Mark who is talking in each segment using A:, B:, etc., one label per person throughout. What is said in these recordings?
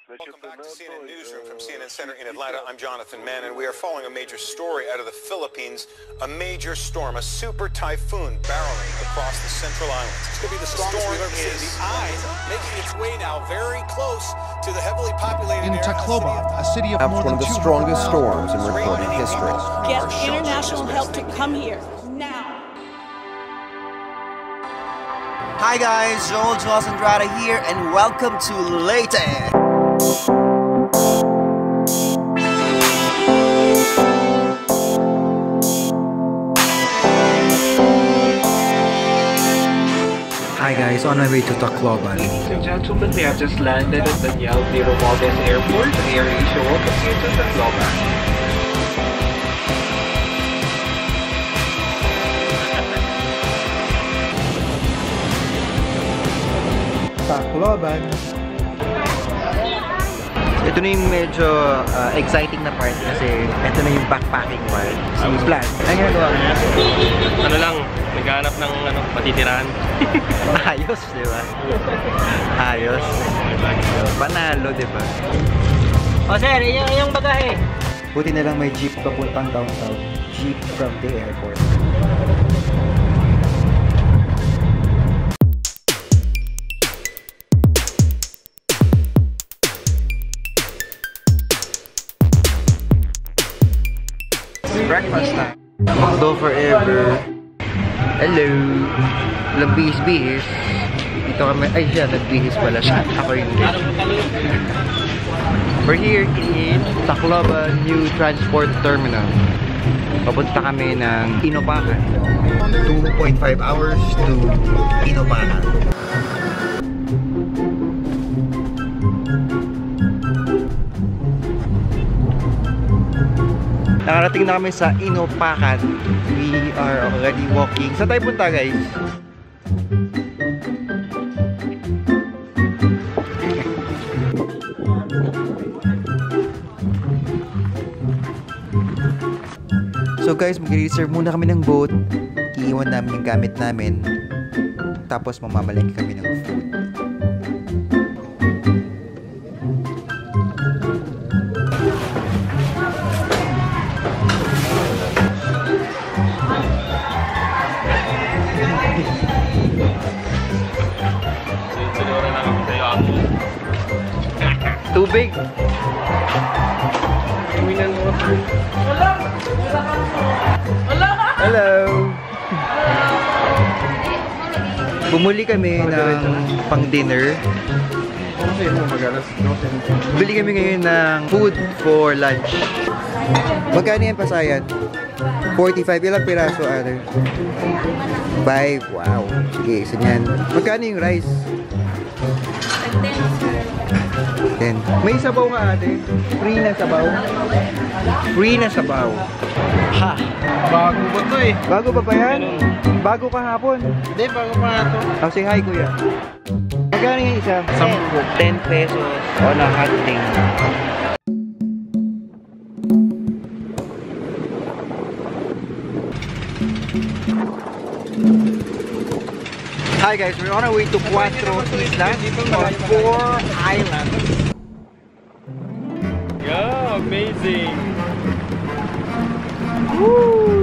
A: Welcome back to CNN Newsroom from CNN Center in Atlanta. I'm Jonathan Mann, and we are following a major story out of the Philippines. A major storm, a super typhoon barreling across the Central Islands. It's going to be the strongest we've ever seen. The eyes making its way now very close to the heavily populated
B: in Tacloban, a city of more
C: one
B: than
C: of the strongest storms in recorded
A: Raining
C: history.
D: Get international help to come here now.
E: Hi guys, Joel Andrade here, and welcome to Leyte.
F: Hi guys, on my way to Tacloban.
G: Ladies and gentlemen, we have just landed at Daniel D. Romualdez Airport, Air Asia. Welcome you to Tacloban.
F: Tacloban. Ito na yung medyo exciting na part kasi ito na yung backpacking part. Si Plan, ano ginagawa mo?
G: Ano lang, naghahanap ng matitirahan.
F: Ayos, di ba? Ayos. Panalo, di ba?
H: O sir, yung bagahe.
F: Buti na lang may jeep papuntang downtown. Jeep from the airport. Breakfast time. McDo forever. Hello. Walang bihis-bihis. Dito kami. Ay siya, nagbihis pala siya. Ako yung We're here in Tacloban New Transport Terminal. Papunta kami ng Inopacan. 2.5 hours to Inopacan. Nakarating na kami sa Inopacan. We are already walking. Saan tayo punta, guys? So guys, mag-reserve muna kami ng boat. Iiwan namin yung gamit namin. Tapos mamamalengke kami ng food. Tubig. Hello. Bumuli kami ng pang-dinner. Bili kami ngayon ng food for lunch. Magkano yan, Pasayan? 45. Ilang piraso, ate? 5. Wow. Sige, isa niyan. Magkano yung rice? 10. May sabaw nga, ate. Free na sabaw. Free na sabaw. Ha!
H: Bago ba to eh?
F: Bago pa ba yan? Bago kahapon.
H: Hindi, bago pa nga to.
F: Oh, say hi, kuya. Magkano yung isa? 10 pesos on a hot thing. Hi guys, we're on our way to Cuatro Islas or 4 islands.
G: Yeah, amazing.
F: Woo!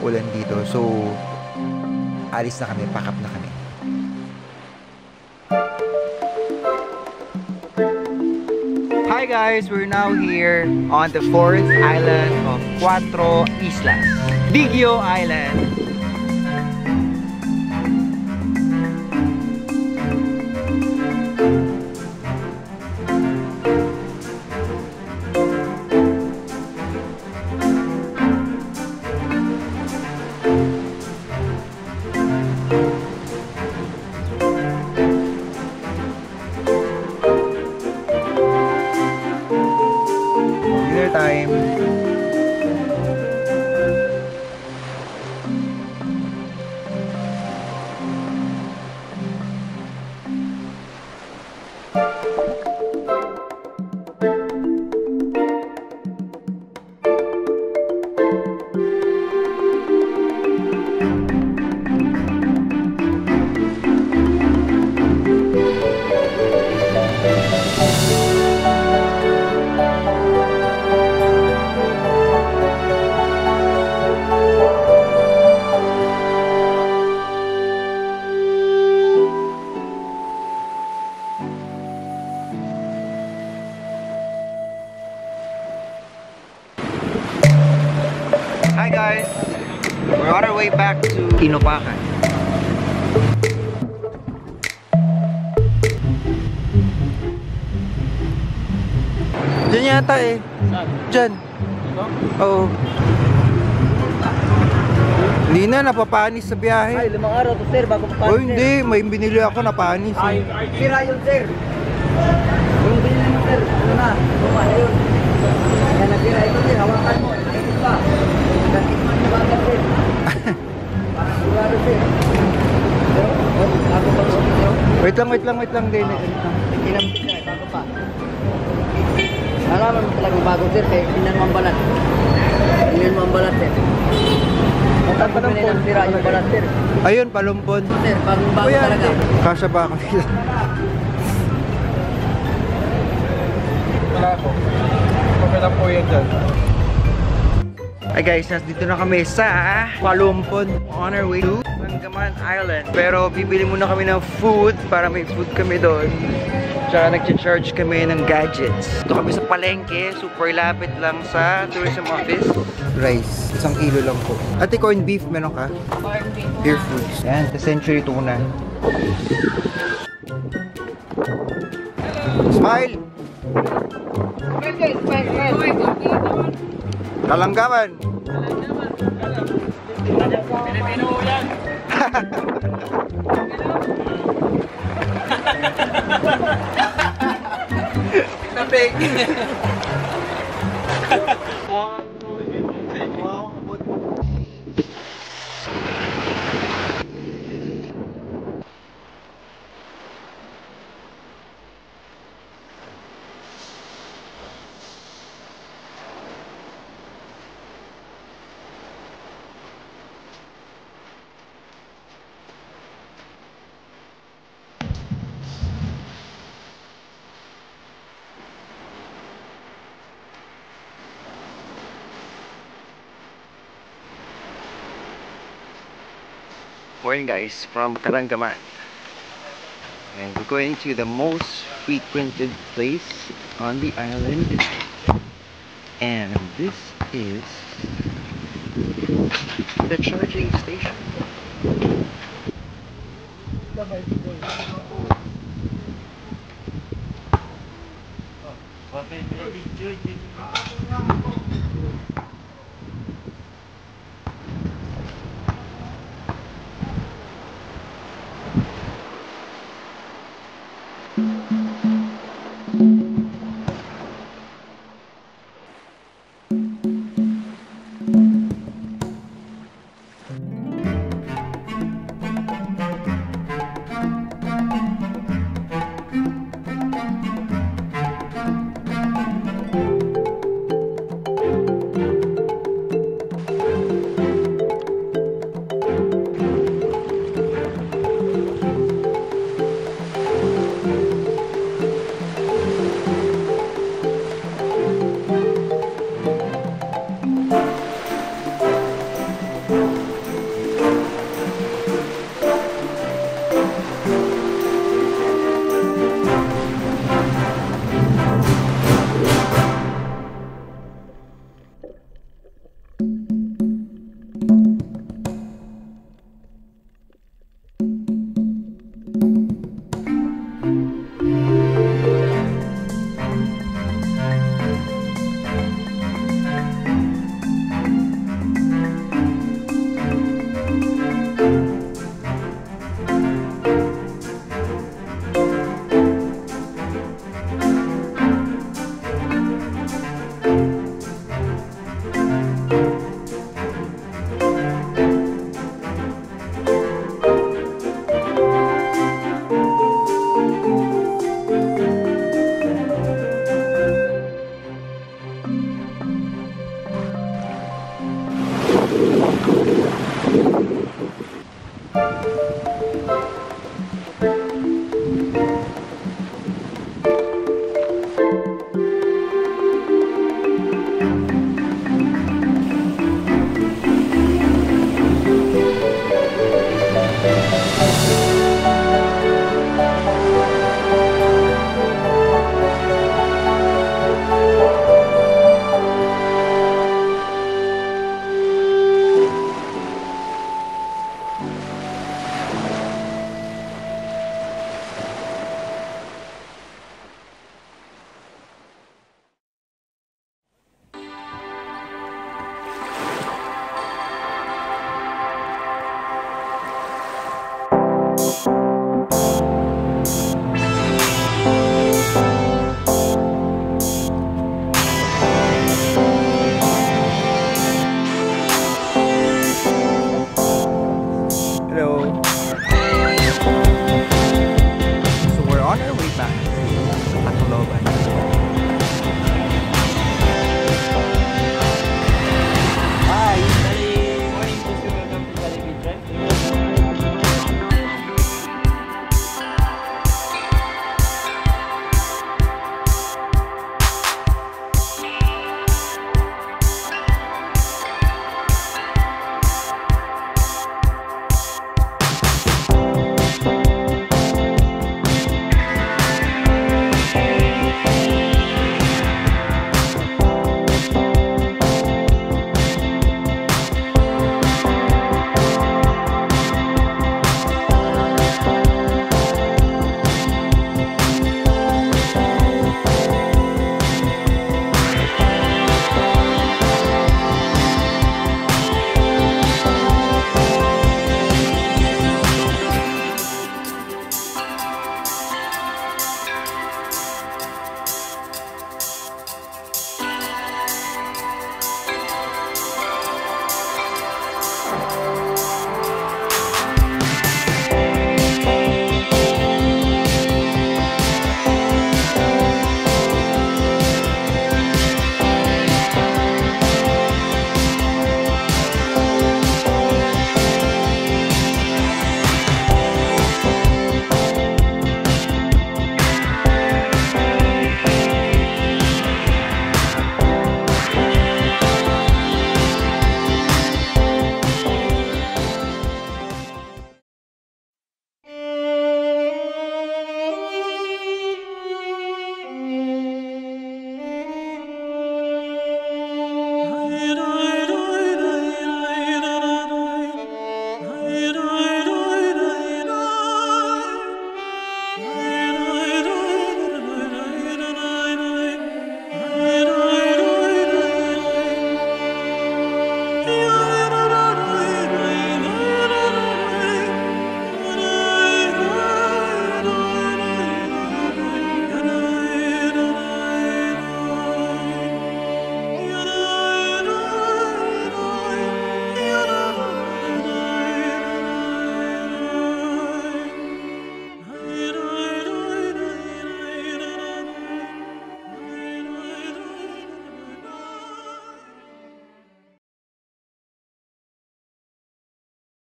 F: ulan dito. So, alis na kami, pack up na kami. Hi guys, we're now here on the 4th island of Cuatro Islas, Baguio Island. Time. Hi guys! We're on our way back to Inopacan. Diyan yata eh. Diyan. Oo. Hindi na, napapanis sa biyahe.
E: Ay, 5 araw to sir, bago papanis.
F: Oh, hindi. May binili ako, napanis.
E: Ay, sira yun sir. Yung binili mo sir, ano na, luma na yun. Kaya nagsira ito sir, hawakan mo, nakikit pa. Nakikit mo bagay sir. Sigurado sir. Bago pa sir.
F: Wait lang din.
E: Kinamit na, bago pa. Alaman mo talagang bago sir, kaya tinan mo ang balat. Tinan mo ang balat sir. Matapos na ng sira yung balat sir.
F: Ayun, palumpon.
E: Sir, bago talaga.
F: Kasya ba ako nila?
H: Wala po. Pakilang po yan dyan.
F: Hi guys, nandito na kami sa Palumpon on our way to Langaman Island. Pero bibili muna kami ng food para may food kami doon. Tsaka nag-charge kami ng gadgets. Ito kami sa palengke, super lapit lang sa tourism office. Rice, 1 kilo lang po. Ate, corned beef, meron ka?
D: Corned beef.
F: Beer foods. Yan, the century tuna. Smile! Kalanggaman!
H: Pilipino yan. Napig.
F: Morning guys, from Karangaman. And we're going to the most frequented place on the island. And this is the charging station.